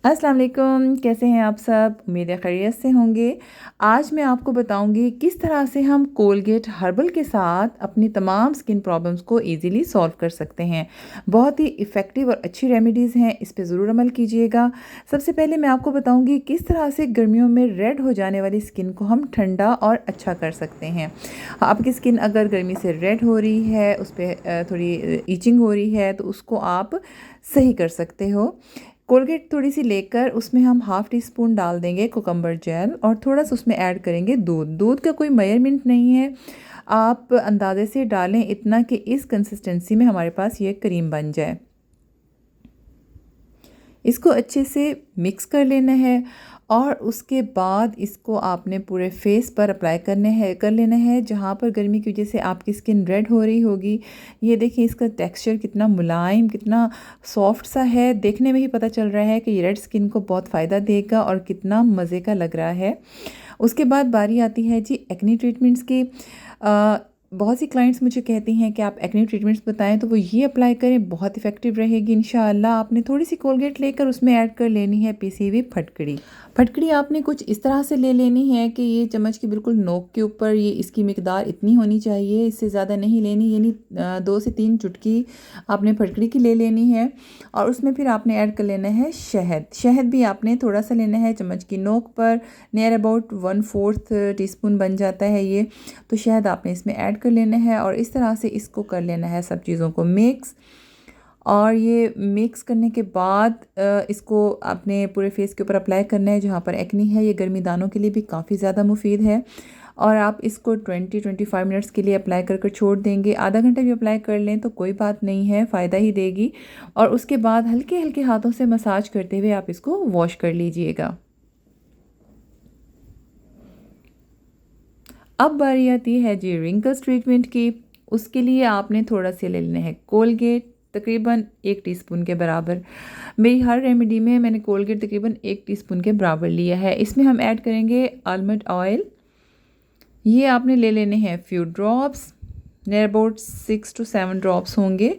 अस्सलाम वालेकुम, कैसे हैं आप सब? उम्मीद है खैरियत से होंगे। आज मैं आपको बताऊंगी किस तरह से हम कोलगेट हर्बल के साथ अपनी तमाम स्किन प्रॉब्लम्स को इजीली सॉल्व कर सकते हैं। बहुत ही इफ़ेक्टिव और अच्छी रेमेडीज़ हैं, इस पे ज़रूर अमल कीजिएगा। सबसे पहले मैं आपको बताऊंगी किस तरह से गर्मियों में रेड हो जाने वाली स्किन को हम ठंडा और अच्छा कर सकते हैं। आपकी स्किन अगर गर्मी से रेड हो रही है, उस पर थोड़ी ईचिंग हो रही है, तो उसको आप सही कर सकते हो। कोलगेट थोड़ी सी लेकर उसमें हम हाफ़ टी स्पून डाल देंगे कोकम्बर जेल और थोड़ा सा उसमें ऐड करेंगे दूध। दूध का कोई मेजरमेंट नहीं है, आप अंदाजे से डालें इतना कि इस कंसिस्टेंसी में हमारे पास ये क्रीम बन जाए। इसको अच्छे से मिक्स कर लेना है और उसके बाद इसको आपने पूरे फेस पर अप्लाई कर लेना है जहाँ पर गर्मी की वजह से आपकी स्किन रेड हो रही होगी। ये देखिए इसका टेक्सचर कितना मुलायम, कितना सॉफ्ट सा है। देखने में ही पता चल रहा है कि ये रेड स्किन को बहुत फ़ायदा देगा और कितना मज़े का लग रहा है। उसके बाद बारी आती है जी एक्ने ट्रीटमेंट्स की। बहुत सी क्लाइंट्स मुझे कहती हैं कि आप एक्ने ट्रीटमेंट्स बताएं, तो वो ये अप्लाई करें, बहुत इफ़ेक्टिव रहेगी इंशाअल्लाह। आपने थोड़ी सी कोलगेट लेकर उसमें ऐड कर लेनी है पिसी हुई फटकड़ी। फटकड़ी आपने कुछ इस तरह से ले लेनी है कि ये चम्मच की बिल्कुल नोक के ऊपर ये इसकी मिकदार इतनी होनी चाहिए, इससे ज़्यादा नहीं लेनी। यानी 2 से 3 चुटकी आपने फटकड़ी की ले लेनी है और उसमें फिर आपने ऐड कर लेना है शहद। शहद भी आपने थोड़ा सा लेना है, चम्मच की नोक पर नियर अबाउट 1/4 टीस्पून बन जाता है ये। तो शहद आपने इसमें ऐड कर लेना है और इस तरह से इसको कर लेना है सब चीज़ों को मिक्स। और ये मिक्स करने के बाद इसको आपने पूरे फेस के ऊपर अप्लाई करना है जहाँ पर एक्नी है। ये गर्मी दानों के लिए भी काफ़ी ज़्यादा मुफीद है और आप इसको 20-25 मिनट्स के लिए अप्लाई कर कर छोड़ देंगे। आधा घंटा भी अप्लाई कर लें तो कोई बात नहीं है, फ़ायदा ही देगी। और उसके बाद हल्के हल्के हाथों से मसाज करते हुए आप इसको वॉश कर लीजिएगा। अब बारी आती है जी रिंकल्स ट्रीटमेंट की। उसके लिए आपने थोड़ा सा ले लेना है कोलगेट, तकरीबन 1 टीस्पून के बराबर। मेरी हर रेमेडी में मैंने कोलगेट तकरीबन 1 टीस्पून के बराबर लिया है। इसमें हम ऐड करेंगे आलमंड ऑयल। ये आपने ले लेने हैं few drops, near about 6 to 7 drops होंगे।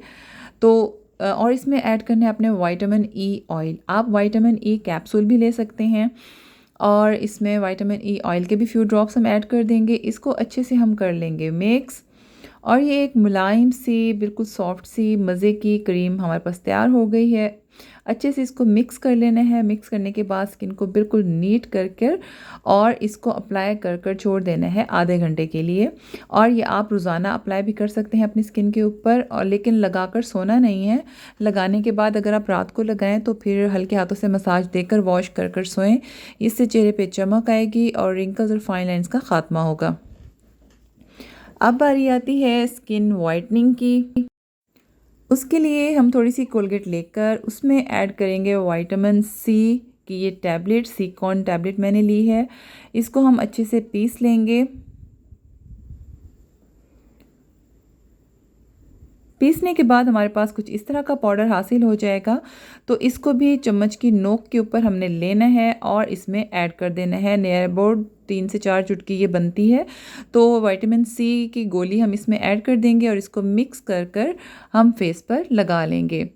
तो और इसमें ऐड करने हैं अपने विटामिन ई ऑयल। आप विटामिन ई कैप्सूल भी ले सकते हैं और इसमें विटामिन ई ऑयल के भी फ्यू ड्रॉप्स हम ऐड कर देंगे। इसको अच्छे से हम कर लेंगे मिक्स और ये एक मुलायम सी बिल्कुल सॉफ्ट सी मज़े की क्रीम हमारे पास तैयार हो गई है। अच्छे से इसको मिक्स कर लेना है। मिक्स करने के बाद स्किन को बिल्कुल नीट कर कर और इसको अप्लाई कर कर छोड़ देना है आधे घंटे के लिए। और ये आप रोज़ाना अप्लाई भी कर सकते हैं अपनी स्किन के ऊपर, और लेकिन लगाकर सोना नहीं है। लगाने के बाद अगर आप रात को लगाएं तो फिर हल्के हाथों से मसाज देकर वॉश कर कर सोएं। इससे चेहरे पे चमक आएगी और रिंकल्स और फाइन लाइंस का खात्मा होगा। अब बारी आती है स्किन वाइटनिंग की। उसके लिए हम थोड़ी सी कोलगेट लेकर उसमें ऐड करेंगे विटामिन सी की ये टैबलेट, सीकॉन टैबलेट मैंने ली है। इसको हम अच्छे से पीस लेंगे। पीसने के बाद हमारे पास कुछ इस तरह का पाउडर हासिल हो जाएगा। तो इसको भी चम्मच की नोक के ऊपर हमने लेना है और इसमें ऐड कर देना है। नियर अबाउट 3 से 4 चुटकी ये बनती है। तो विटामिन सी की गोली हम इसमें ऐड कर देंगे और इसको मिक्स कर कर हम फेस पर लगा लेंगे।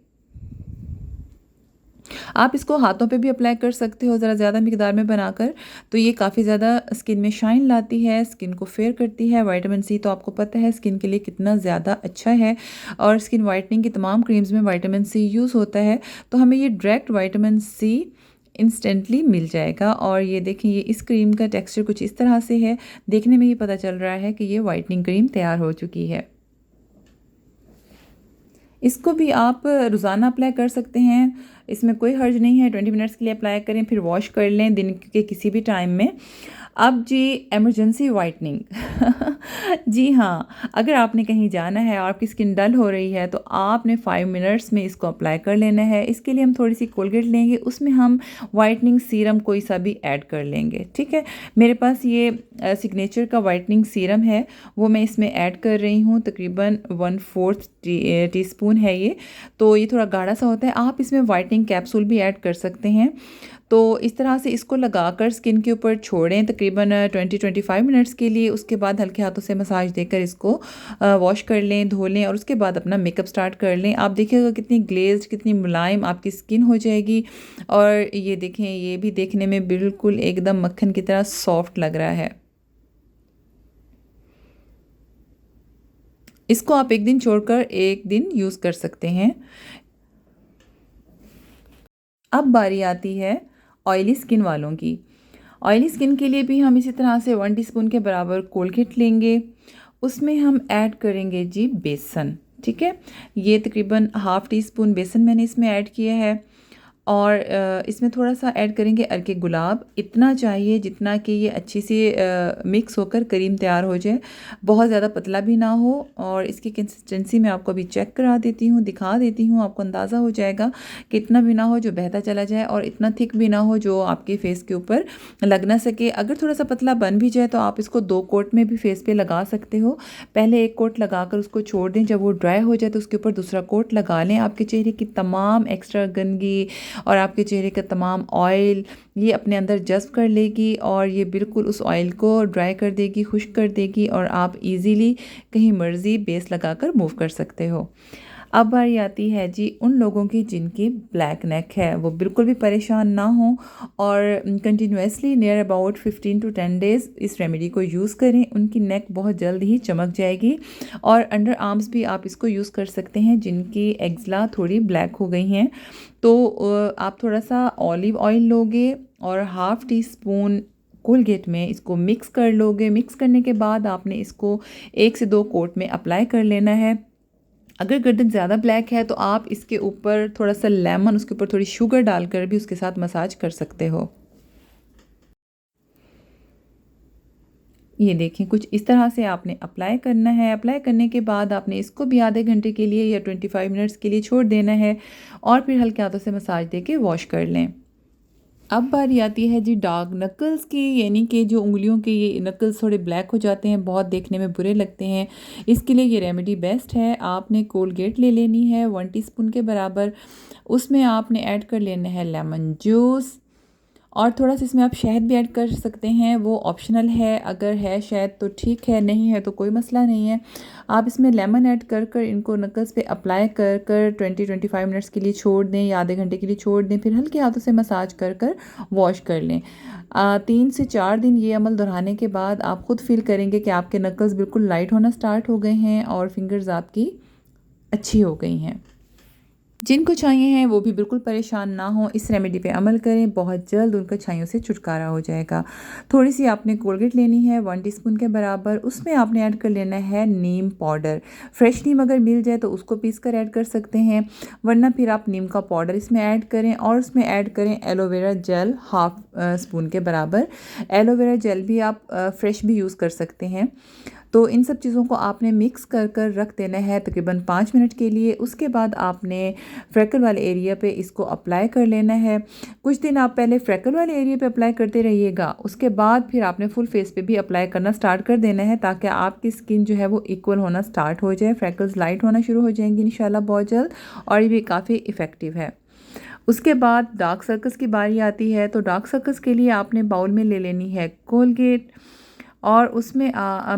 आप इसको हाथों पे भी अप्लाई कर सकते हो ज़रा ज़्यादा मिकदार में बनाकर। तो ये काफ़ी ज़्यादा स्किन में शाइन लाती है, स्किन को फेयर करती है। विटामिन सी तो आपको पता है स्किन के लिए कितना ज़्यादा अच्छा है और स्किन वाइटनिंग की तमाम क्रीम्स में विटामिन सी यूज़ होता है। तो हमें ये डायरेक्ट विटामिन सी इंस्टेंटली मिल जाएगा। और ये देखिए, ये इस क्रीम का टेक्सचर कुछ इस तरह से है। देखने में ही पता चल रहा है कि ये वाइटनिंग क्रीम तैयार हो चुकी है। इसको भी आप रोज़ाना अप्लाई कर सकते हैं, इसमें कोई हर्ज नहीं है। 20 मिनट्स के लिए अप्लाई करें, फिर वॉश कर लें दिन के किसी भी टाइम में। अब जी इमरजेंसी वाइटनिंग जी हाँ, अगर आपने कहीं जाना है और आपकी स्किन डल हो रही है तो आपने 5 मिनट्स में इसको अप्लाई कर लेना है। इसके लिए हम थोड़ी सी कोलगेट लेंगे, उसमें हम वाइटनिंग सीरम कोई सा भी ऐड कर लेंगे। ठीक है, मेरे पास ये सिग्नेचर का वाइटनिंग सीरम है, वो मैं इसमें ऐड कर रही हूँ। तकरीबन 1/4 टीस्पून है ये। तो ये थोड़ा गाढ़ा सा होता है। आप इसमें वाइटनिंग कैप्सूल भी ऐड कर सकते हैं। तो इस तरह से इसको लगाकर स्किन के ऊपर छोड़ें तकरीबन 20-25 मिनट्स के लिए। उसके बाद हल्के हाथों से मसाज देकर इसको वॉश कर लें, धो लें और उसके बाद अपना मेकअप स्टार्ट कर लें। आप देखिएगा कितनी ग्लेज्ड, कितनी मुलायम आपकी स्किन हो जाएगी। और ये देखें, ये भी देखने में बिल्कुल एकदम मक्खन की तरह सॉफ्ट लग रहा है। इसको आप एक दिन छोड़कर एक दिन यूज़ कर सकते हैं। अब बारी आती है ऑयली स्किन वालों की। ऑयली स्किन के लिए भी हम इसी तरह से 1 टीस्पून के बराबर कोलगेट लेंगे। उसमें हम ऐड करेंगे जी बेसन, ठीक है। ये तकरीबन हाफ़ टी स्पून बेसन मैंने इसमें ऐड किया है। और इसमें थोड़ा सा ऐड करेंगे अर्के गुलाब, इतना चाहिए जितना कि ये अच्छी सी मिक्स होकर क्रीम तैयार हो जाए। बहुत ज़्यादा पतला भी ना हो। और इसकी कंसिस्टेंसी मैं आपको अभी चेक करा देती हूँ, दिखा देती हूँ, आपको अंदाज़ा हो जाएगा कि इतना भी ना हो जो बहता चला जाए और इतना थिक भी ना हो जो आपके फेस के ऊपर लग ना सके। अगर थोड़ा सा पतला बन भी जाए तो आप इसको 2 कोट में भी फेस पे लगा सकते हो। पहले एक कोट लगाकर उसको छोड़ दें, जब वो ड्राई हो जाए तो उसके ऊपर दूसरा कोट लगा लें। आपके चेहरे की तमाम एक्स्ट्रा गंदगी और आपके चेहरे का तमाम ऑयल ये अपने अंदर जज़्ब कर लेगी और ये बिल्कुल उस ऑयल को ड्राई कर देगी, खुश्क कर देगी और आप इजीली कहीं मर्ज़ी बेस लगाकर मूव कर सकते हो। अब बारी आती है जी उन लोगों की जिनकी ब्लैक नेक है, वो बिल्कुल भी परेशान ना हो और continuously near about 15 to 10 days इस रेमेडी को यूज़ करें। उनकी नेक बहुत जल्द ही चमक जाएगी। और अंडर आर्म्स भी आप इसको यूज़ कर सकते हैं जिनकी एक्ज़ला थोड़ी ब्लैक हो गई हैं। तो आप थोड़ा सा ऑलिव ऑयल लोगे और हाफ़ टी स्पून कोलगेट में इसको मिक्स कर लोगे। मिक्स करने के बाद आपने इसको 1 से 2 कोट में अप्लाई कर लेना है। अगर गर्दन ज़्यादा ब्लैक है तो आप इसके ऊपर थोड़ा सा लेमन, उसके ऊपर थोड़ी शुगर डालकर भी उसके साथ मसाज कर सकते हो। ये देखें, कुछ इस तरह से आपने अप्लाई करना है। अप्लाई करने के बाद आपने इसको भी आधे घंटे के लिए या 25 मिनट्स के लिए छोड़ देना है और फिर हल्के हाथों से मसाज देके वॉश कर लें। अब बारी आती है जी डार्क नकल्स की, यानी कि जो उंगलियों के ये नकल्स थोड़े ब्लैक हो जाते हैं, बहुत देखने में बुरे लगते हैं। इसके लिए ये रेमेडी बेस्ट है। आपने कोलगेट ले लेनी है 1 टीस्पून के बराबर। उसमें आपने ऐड कर लेना है लेमन जूस और थोड़ा सा इसमें आप शहद भी ऐड कर सकते हैं, वो ऑप्शनल है। अगर है शहद तो ठीक है, नहीं है तो कोई मसला नहीं है। आप इसमें लेमन ऐड कर कर इनको नकल्स पे अप्लाई कर कर 20-25 मिनट्स के लिए छोड़ दें या आधे घंटे के लिए छोड़ दें। फिर हल्के हाथों से मसाज कर कर वॉश कर लें। 3 से 4 दिन ये अमल दोहराने के बाद आप खुद फील करेंगे कि आपके नकल्स बिल्कुल लाइट होना स्टार्ट हो गए हैं और फिंगर्स आपकी अच्छी हो गई हैं। जिनको छाइयाँ हैं वो भी बिल्कुल परेशान ना हो, इस रेमेडी पे अमल करें, बहुत जल्द उनका छाइयों से छुटकारा हो जाएगा। थोड़ी सी आपने कोलगेट लेनी है 1 टीस्पून के बराबर। उसमें आपने ऐड कर लेना है नीम पाउडर। फ्रेश नीम अगर मिल जाए तो उसको पीस कर ऐड कर सकते हैं, वरना फिर आप नीम का पाउडर इसमें ऐड करें और उसमें ऐड करें एलोवेरा जेल हाफ स्पून के बराबर। एलोवेरा जेल भी आप फ्रेश भी यूज़ कर सकते हैं। तो इन सब चीज़ों को आपने मिक्स कर कर रख देना है तकरीबन 5 मिनट के लिए। उसके बाद आपने फ्रैकल वाले एरिया पे इसको अप्लाई कर लेना है। कुछ दिन आप पहले फ्रैकल वाले एरिया पे अप्लाई करते रहिएगा, उसके बाद फिर आपने फुल फेस पे भी अप्लाई करना स्टार्ट कर देना है ताकि आपकी स्किन जो है वो इक्वल होना स्टार्ट हो जाए। फ्रैकल्स लाइट होना शुरू हो जाएंगी इंशाल्लाह बहुत जल्द और ये भी काफ़ी इफ़ेक्टिव है। उसके बाद डार्क सर्कल्स की बारी आती है। तो डार्क सर्कल्स के लिए आपने बाउल में ले लेनी है कोलगेट और उसमें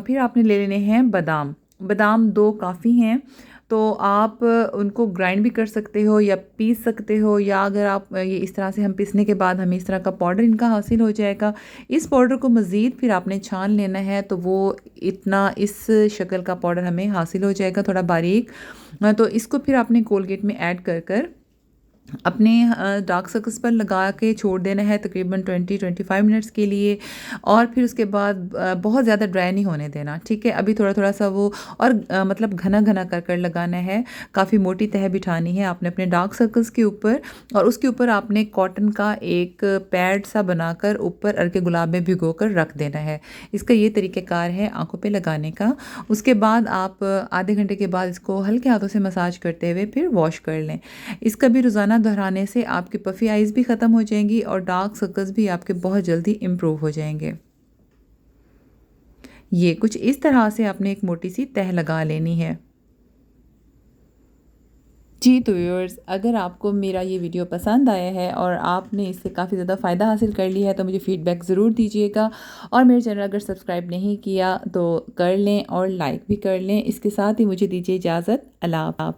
फिर आपने ले लेने हैं बादाम। बादाम 2 काफ़ी हैं, तो आप उनको ग्राइंड भी कर सकते हो या पीस सकते हो, या अगर आप ये इस तरह से हम पीसने के बाद हमें इस तरह का पाउडर इनका हासिल हो जाएगा। इस पाउडर को मज़ीद फिर आपने छान लेना है तो वो इतना इस शक्ल का पाउडर हमें हासिल हो जाएगा थोड़ा बारीक। तो इसको फिर आपने कोलगेट में ऐड कर कर अपने डार्क सर्कल्स पर लगा के छोड़ देना है तकरीबन 20-25 मिनट्स के लिए। और फिर उसके बाद बहुत ज़्यादा ड्राई नहीं होने देना, ठीक है। अभी थोड़ा थोड़ा सा वो और मतलब घना घना कर कर लगाना है, काफ़ी मोटी तह बिठानी है आपने अपने डार्क सर्कल्स के ऊपर। और उसके ऊपर आपने कॉटन का एक पैड सा बनाकर ऊपर अर्के गुलाब में भिगो कर रख देना है। इसका ये तरीक़ेकार है आंखों पे लगाने का। उसके बाद आप आधे घंटे के बाद इसको हल्के हाथों से मसाज करते हुए फिर वॉश कर लें। इसका भी रोज़ाना दोहराने से आपकी पफ़ी आइज़ भी ख़त्म हो जाएंगी और डार्क सर्कल्स भी आपके बहुत जल्दी इम्प्रूव हो जाएंगे। ये कुछ इस तरह से आपने एक मोटी सी तह लगा लेनी है। जी तो व्यूअर्स, अगर आपको मेरा ये वीडियो पसंद आया है और आपने इससे काफ़ी ज़्यादा फ़ायदा हासिल कर लिया है तो मुझे फ़ीडबैक ज़रूर दीजिएगा। और मेरे चैनल अगर सब्सक्राइब नहीं किया तो कर लें और लाइक भी कर लें। इसके साथ ही मुझे दीजिए इजाज़त। अल्लाह हाफ़िज़।